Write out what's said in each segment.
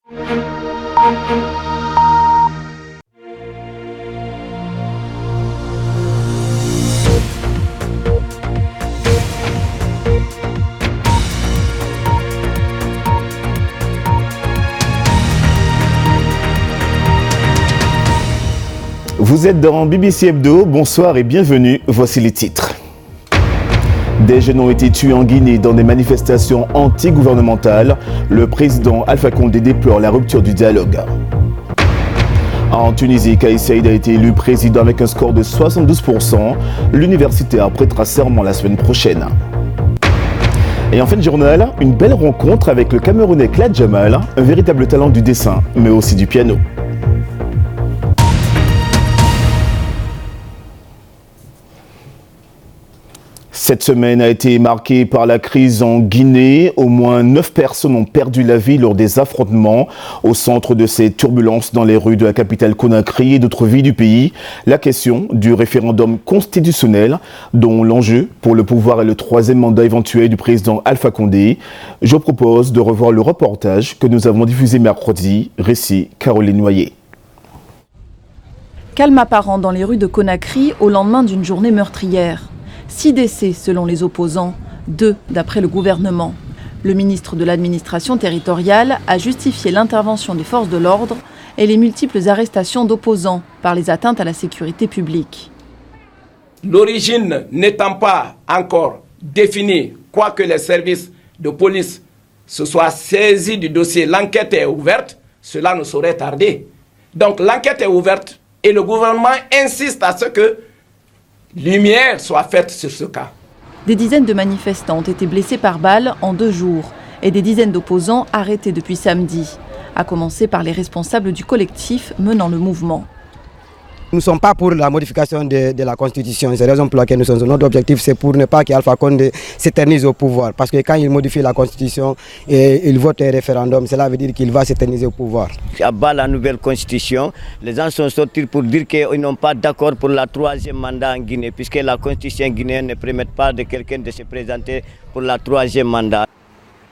Vous êtes dans BBC Hebdo, bonsoir et bienvenue, voici les titres. Des jeunes ont été tués en Guinée dans des manifestations anti-gouvernementales. Le président Alpha Condé déplore la rupture du dialogue. En Tunisie, Kais Saïed a été élu président avec un score de 72%. L'universitaire prêtera serment la semaine prochaine. Et en fin de journal, une belle rencontre avec le Camerounais Claude Jamal, un véritable talent du dessin, mais aussi du piano. Cette semaine a été marquée par la crise en Guinée. Au moins 9 personnes ont perdu la vie lors des affrontements. Au centre de ces turbulences dans les rues de la capitale Conakry et d'autres villes du pays, la question du référendum constitutionnel dont l'enjeu pour le pouvoir est le 3e mandat éventuel du président Alpha Condé. Je propose de revoir le reportage que nous avons diffusé mercredi. Récit Caroline Noyer. Calme apparent dans les rues de Conakry au lendemain d'une journée meurtrière. 6 décès selon les opposants, 2 d'après le gouvernement. Le ministre de l'administration territoriale a justifié l'intervention des forces de l'ordre et les multiples arrestations d'opposants par les atteintes à la sécurité publique. L'origine n'étant pas encore définie, quoique les services de police se soient saisis du dossier, l'enquête est ouverte, cela ne saurait tarder. Donc l'enquête est ouverte et le gouvernement insiste à ce que lumière soit faite sur ce cas. Des dizaines de manifestants ont été blessés par balle en 2 jours et des dizaines d'opposants arrêtés depuis samedi, à commencer par les responsables du collectif menant le mouvement. Nous ne sommes pas pour la modification de la Constitution. C'est la raison pour laquelle nous sommes. Notre objectif, c'est pour ne pas qu'Alpha Condé s'éternise au pouvoir. Parce que quand il modifie la Constitution et il vote un référendum, cela veut dire qu'il va s'éterniser au pouvoir. À bas la nouvelle Constitution, les gens sont sortis pour dire qu'ils n'ont pas d'accord pour le 3e mandat en Guinée, puisque la Constitution guinéenne ne permet pas de quelqu'un de se présenter pour le 3e mandat.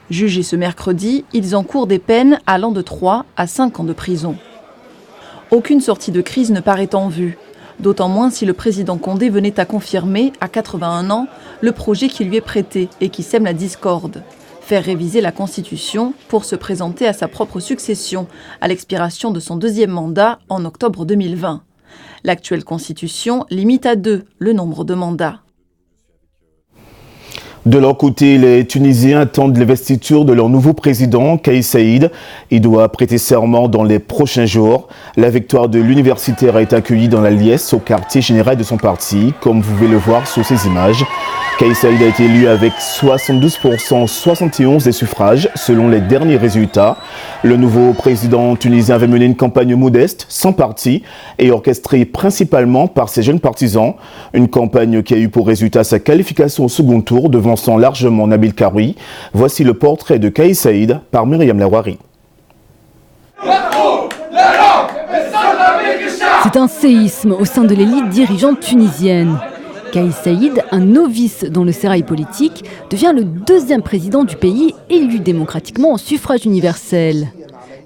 Jugés ce mercredi, ils encourent des peines allant de 3 à 5 ans de prison. Aucune sortie de crise ne paraît en vue, d'autant moins si le président Condé venait à confirmer, à 81 ans, le projet qui lui est prêté et qui sème la discorde. Faire réviser la Constitution pour se présenter à sa propre succession à l'expiration de son 2e mandat en octobre 2020. L'actuelle Constitution limite à 2 le nombre de mandats. De leur côté, les Tunisiens attendent l'investiture de leur nouveau président, Kais Saïed. Il doit prêter serment dans les prochains jours. La victoire de l'universitaire a été accueillie dans la liesse au quartier général de son parti, comme vous pouvez le voir sur ces images. Kais Saïed a été élu avec 72% 71 des suffrages, selon les derniers résultats. Le nouveau président tunisien avait mené une campagne modeste, sans parti, et orchestrée principalement par ses jeunes partisans. Une campagne qui a eu pour résultat sa qualification au second tour, devançant largement Nabil Karoui. Voici le portrait de Kais Saïed par Myriam Lawari. C'est un séisme au sein de l'élite dirigeante tunisienne. Kais Saïed, un novice dans le sérail politique, devient le 2e président du pays élu démocratiquement au suffrage universel.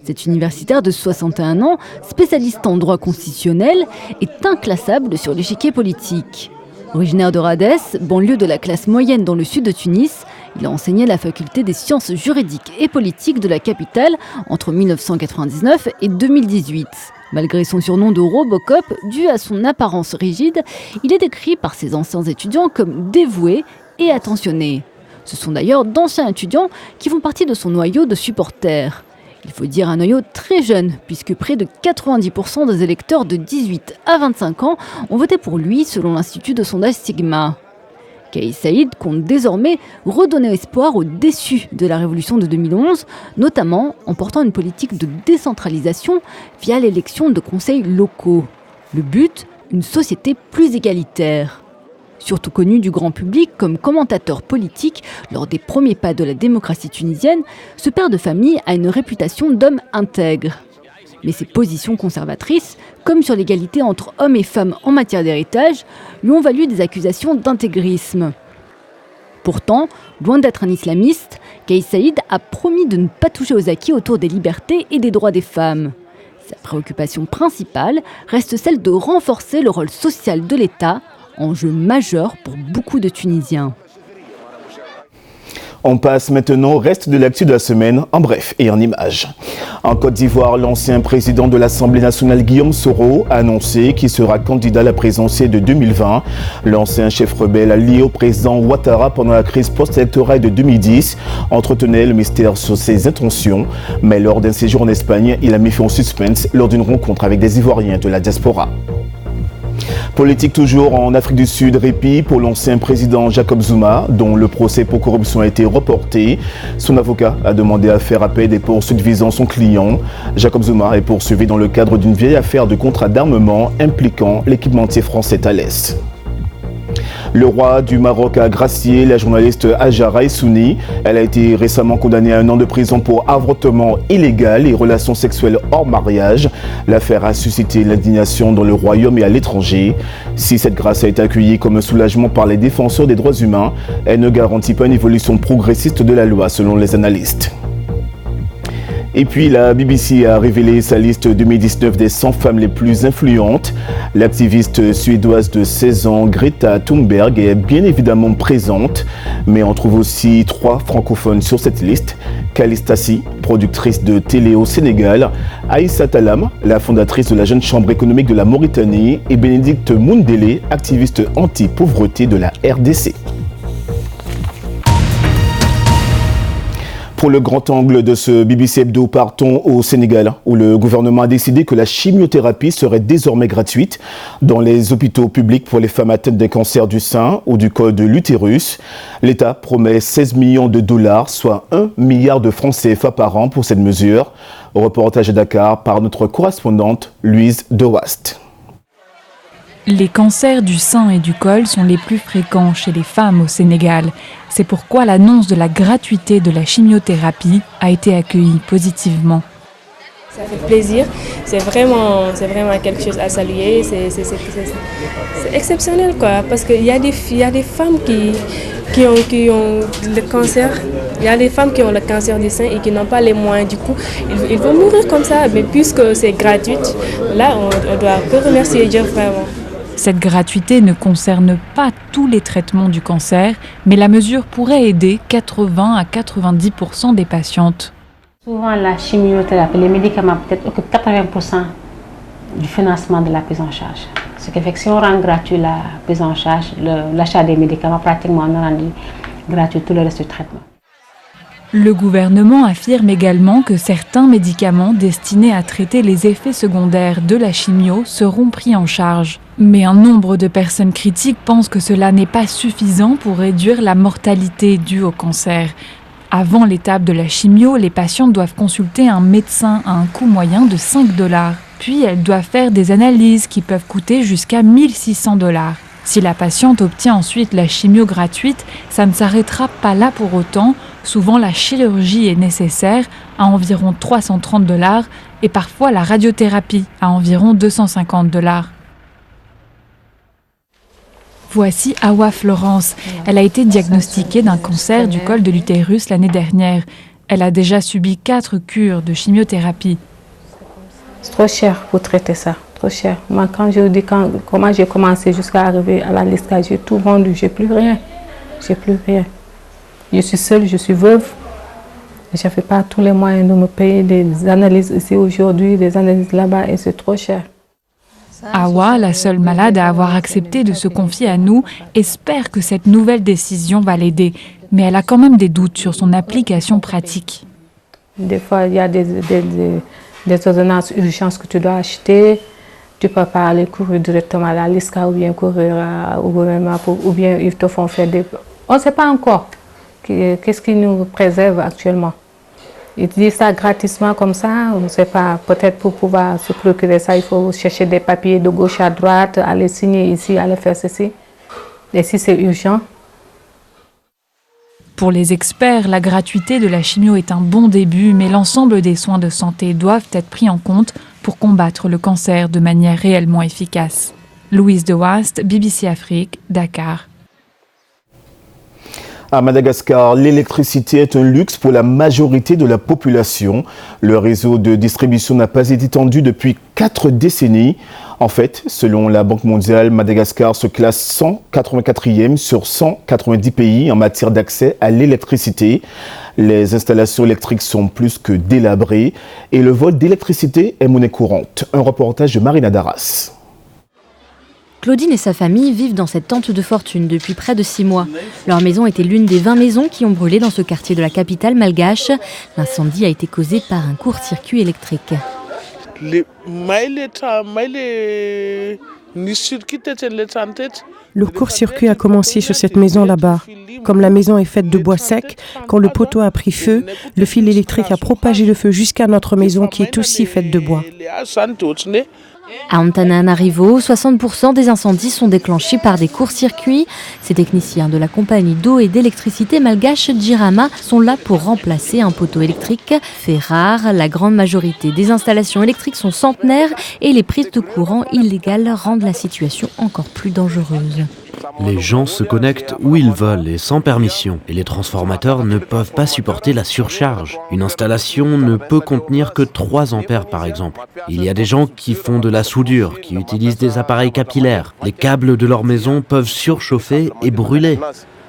Cet universitaire de 61 ans, spécialiste en droit constitutionnel, est inclassable sur l'échiquier politique. Originaire de Radès, banlieue de la classe moyenne dans le sud de Tunis, il a enseigné à la faculté des sciences juridiques et politiques de la capitale entre 1999 et 2018. Malgré son surnom de Robocop, dû à son apparence rigide, il est décrit par ses anciens étudiants comme dévoué et attentionné. Ce sont d'ailleurs d'anciens étudiants qui font partie de son noyau de supporters. Il faut dire un noyau très jeune, puisque près de 90% des électeurs de 18 à 25 ans ont voté pour lui selon l'Institut de sondage Sigma. Kais Saïed compte désormais redonner espoir aux déçus de la révolution de 2011, notamment en portant une politique de décentralisation via l'élection de conseils locaux. Le but, une société plus égalitaire. Surtout connu du grand public comme commentateur politique lors des premiers pas de la démocratie tunisienne, ce père de famille a une réputation d'homme intègre. Mais ses positions conservatrices, comme sur l'égalité entre hommes et femmes en matière d'héritage, lui ont valu des accusations d'intégrisme. Pourtant, loin d'être un islamiste, Kais Saïed a promis de ne pas toucher aux acquis autour des libertés et des droits des femmes. Sa préoccupation principale reste celle de renforcer le rôle social de l'État, enjeu majeur pour beaucoup de Tunisiens. On passe maintenant au reste de l'actu de la semaine, en bref et en images. En Côte d'Ivoire, l'ancien président de l'Assemblée nationale Guillaume Soro a annoncé qu'il sera candidat à la présidentielle de 2020. L'ancien chef rebelle allié au président Ouattara pendant la crise post-électorale de 2010 entretenait le mystère sur ses intentions. Mais lors d'un séjour en Espagne, il a mis fin au suspense lors d'une rencontre avec des Ivoiriens de la diaspora. Politique toujours en Afrique du Sud, répit pour l'ancien président Jacob Zuma, dont le procès pour corruption a été reporté. Son avocat a demandé à faire appel des poursuites visant son client. Jacob Zuma est poursuivi dans le cadre d'une vieille affaire de contrat d'armement impliquant l'équipementier français Thales. Le roi du Maroc a gracié la journaliste Hajara Essouni. Elle a été récemment condamnée à 1 an de prison pour avortement illégal et relations sexuelles hors mariage. L'affaire a suscité l'indignation dans le royaume et à l'étranger. Si cette grâce a été accueillie comme un soulagement par les défenseurs des droits humains, elle ne garantit pas une évolution progressiste de la loi selon les analystes. Et puis la BBC a révélé sa liste 2019 des 100 femmes les plus influentes. L'activiste suédoise de 16 ans, Greta Thunberg, est bien évidemment présente. Mais on trouve aussi 3 francophones sur cette liste. Kalistassi, productrice de télé au Sénégal, Aïssa Talam, la fondatrice de la Jeune Chambre économique de la Mauritanie, et Bénédicte Moundélé, activiste anti-pauvreté de la RDC. Pour le grand angle de ce BBC Hebdo, partons au Sénégal, où le gouvernement a décidé que la chimiothérapie serait désormais gratuite dans les hôpitaux publics pour les femmes atteintes d'un cancer du sein ou du col de l'utérus. L'État promet 16 millions de dollars, soit 1 milliard de francs CFA par an pour cette mesure. Reportage à Dakar par notre correspondante Louise Dewast. Les cancers du sein et du col sont les plus fréquents chez les femmes au Sénégal. C'est pourquoi l'annonce de la gratuité de la chimiothérapie a été accueillie positivement. Ça fait plaisir, c'est vraiment quelque chose à saluer, c'est exceptionnel quoi, parce qu'il y a des femmes qui ont le cancer, il y a des femmes qui ont le cancer du sein et qui n'ont pas les moyens, du coup ils vont mourir comme ça, mais puisque c'est gratuit, là on doit que remercier Dieu vraiment. Cette gratuité ne concerne pas tous les traitements du cancer, mais la mesure pourrait aider 80 à 90% des patientes. Souvent, la chimiothérapie, les médicaments peut-être occupent 80% du financement de la prise en charge. Ce qui fait que si on rend gratuit la prise en charge, l'achat des médicaments, pratiquement on a rendu gratuit tout le reste du traitement. Le gouvernement affirme également que certains médicaments destinés à traiter les effets secondaires de la chimio seront pris en charge. Mais un nombre de personnes critiques pensent que cela n'est pas suffisant pour réduire la mortalité due au cancer. Avant l'étape de la chimio, les patientes doivent consulter un médecin à un coût moyen de 5 $. Puis elles doivent faire des analyses qui peuvent coûter jusqu'à 1 600 $. Si la patiente obtient ensuite la chimio gratuite, ça ne s'arrêtera pas là pour autant. Souvent, la chirurgie est nécessaire à environ 330 $ et parfois la radiothérapie à environ 250 $. Voici Awa Florence. Elle a été diagnostiquée d'un cancer du col de l'utérus l'année dernière. Elle a déjà subi 4 cures de chimiothérapie. C'est trop cher pour traiter ça, trop cher. Moi, quand je dis comment j'ai commencé jusqu'à arriver à la liste, j'ai tout vendu, j'ai plus rien. Je suis seule, je suis veuve. Je n'avais pas tous les moyens de me payer des analyses ici aujourd'hui, des analyses là-bas, et c'est trop cher. Awa, la seule malade à avoir accepté de se confier à nous, espère que cette nouvelle décision va l'aider. Mais elle a quand même des doutes sur son application pratique. Des fois, il y a des ordonnances urgences que tu dois acheter. Tu ne peux pas aller courir directement à la LISCA ou bien courir au gouvernement ou bien ils te font faire des... On ne sait pas encore qu'est-ce qui nous préserve actuellement. Ils disent ça gratuitement comme ça, on ne sait pas. Peut-être pour pouvoir se procurer ça, il faut chercher des papiers de gauche à droite, aller signer ici, aller faire ceci. Et si c'est urgent. Pour les experts, la gratuité de la chimio est un bon début, mais l'ensemble des soins de santé doivent être pris en compte pour combattre le cancer de manière réellement efficace. Louise Dewast, BBC Afrique, Dakar. À Madagascar, l'électricité est un luxe pour la majorité de la population. Le réseau de distribution n'a pas été étendu depuis 4 décennies. En fait, selon la Banque mondiale, Madagascar se classe 184e sur 190 pays en matière d'accès à l'électricité. Les installations électriques sont plus que délabrées et le vol d'électricité est monnaie courante. Un reportage de Marina Darras. Claudine et sa famille vivent dans cette tente de fortune depuis près de 6 mois. Leur maison était l'une des 20 maisons qui ont brûlé dans ce quartier de la capitale malgache. L'incendie a été causé par un court-circuit électrique. Le court-circuit a commencé sur cette maison là-bas. Comme la maison est faite de bois sec, quand le poteau a pris feu, le fil électrique a propagé le feu jusqu'à notre maison qui est aussi faite de bois. À Antananarivo, 60% des incendies sont déclenchés par des courts-circuits. Ces techniciens de la compagnie d'eau et d'électricité malgache Jirama sont là pour remplacer un poteau électrique. Fait rare, la grande majorité des installations électriques sont centenaires et les prises de courant illégales rendent la situation encore plus dangereuse. Les gens se connectent où ils veulent et sans permission. Et les transformateurs ne peuvent pas supporter la surcharge. Une installation ne peut contenir que 3 ampères par exemple. Il y a des gens qui font de la soudure, qui utilisent des appareils capillaires. Les câbles de leur maison peuvent surchauffer et brûler.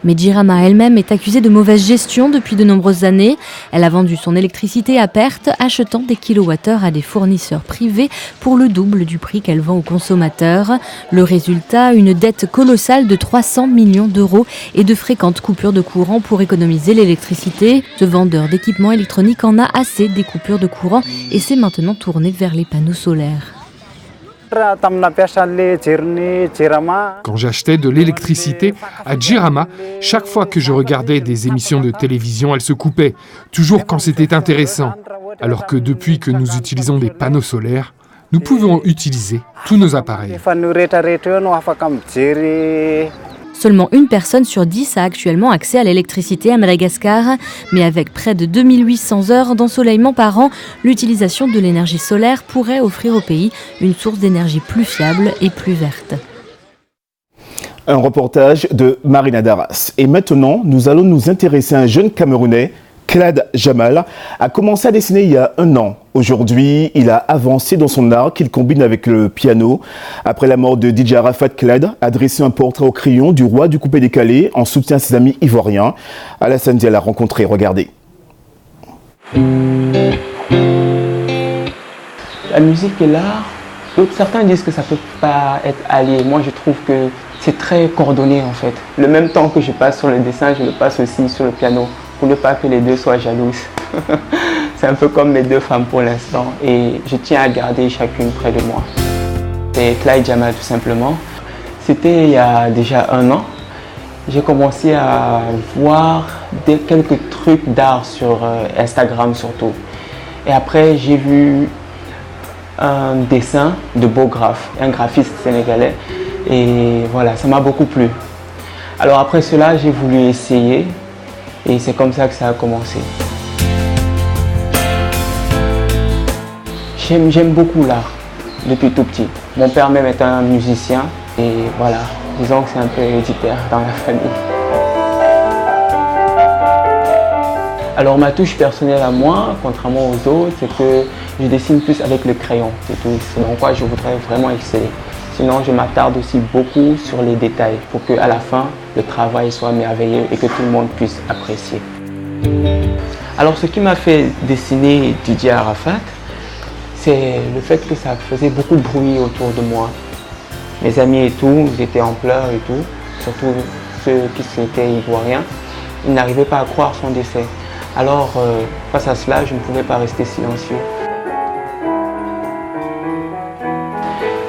Mais Jirama elle-même est accusée de mauvaise gestion depuis de nombreuses années. Elle a vendu son électricité à perte, achetant des kilowattheures à des fournisseurs privés pour le double du prix qu'elle vend aux consommateurs. Le résultat, une dette colossale de 300 millions d'euros et de fréquentes coupures de courant pour économiser l'électricité. Ce vendeur d'équipements électroniques en a assez des coupures de courant et s'est maintenant tourné vers les panneaux solaires. Quand j'achetais de l'électricité à Jirama, chaque fois que je regardais des émissions de télévision, elles se coupaient, toujours quand c'était intéressant. Alors que depuis que nous utilisons des panneaux solaires, nous pouvons utiliser tous nos appareils. Seulement une personne sur 10 a actuellement accès à l'électricité à Madagascar, mais avec près de 2800 heures d'ensoleillement par an, l'utilisation de l'énergie solaire pourrait offrir au pays une source d'énergie plus fiable et plus verte. Un reportage de Marina Darras. Et maintenant, nous allons nous intéresser à un jeune Camerounais, Claude Jamal, a commencé à dessiner il y a 1 an. Aujourd'hui, il a avancé dans son art qu'il combine avec le piano. Après la mort de DJ Arafat, Claude a dressé un portrait au crayon du roi du coupé-décalé en soutien à ses amis ivoiriens. Alassane Dia l'a rencontré, regardez. La musique et l'art, certains disent que ça ne peut pas être allié. Moi, je trouve que c'est très coordonné en fait. Le même temps que je passe sur le dessin, je le passe aussi sur le piano, pour ne pas que les deux soient jalouses. C'est un peu comme mes 2 femmes pour l'instant et je tiens à garder chacune près de moi. C'est Claude Jamal tout simplement. C'était il y a déjà 1 an. J'ai commencé à voir quelques trucs d'art sur Instagram surtout. Et après j'ai vu un dessin de Beaugraphe, un graphiste sénégalais. Et voilà, ça m'a beaucoup plu. Alors après cela, j'ai voulu essayer et c'est comme ça que ça a commencé. J'aime beaucoup l'art depuis tout petit. Mon père même est un musicien et voilà, disons que c'est un peu héréditaire dans la famille. Alors ma touche personnelle à moi, contrairement aux autres, c'est que je dessine plus avec le crayon. C'est tout, c'est dans quoi je voudrais vraiment exceller. Sinon, je m'attarde aussi beaucoup sur les détails pour qu'à la fin, le travail soit merveilleux et que tout le monde puisse apprécier. Alors, ce qui m'a fait dessiner Didier Arafat, c'est le fait que ça faisait beaucoup de bruit autour de moi. Mes amis et tout, ils étaient en pleurs et tout, surtout ceux qui étaient ivoiriens. Ils n'arrivaient pas à croire son décès. Alors, face à cela, je ne pouvais pas rester silencieux.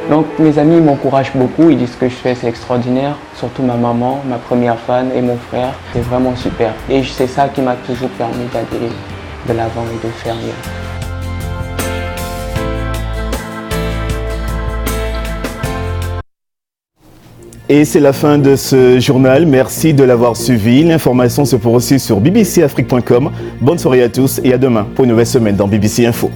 Donc mes amis m'encouragent beaucoup, ils disent que je fais c'est extraordinaire, surtout ma maman, ma première fan et mon frère, c'est vraiment super. Et c'est ça qui m'a toujours permis d'aller de l'avant et de faire mieux. Et c'est la fin de ce journal, merci de l'avoir suivi. L'information se poursuit sur bbcafrique.com. Bonne soirée à tous et à demain pour une nouvelle semaine dans BBC Info.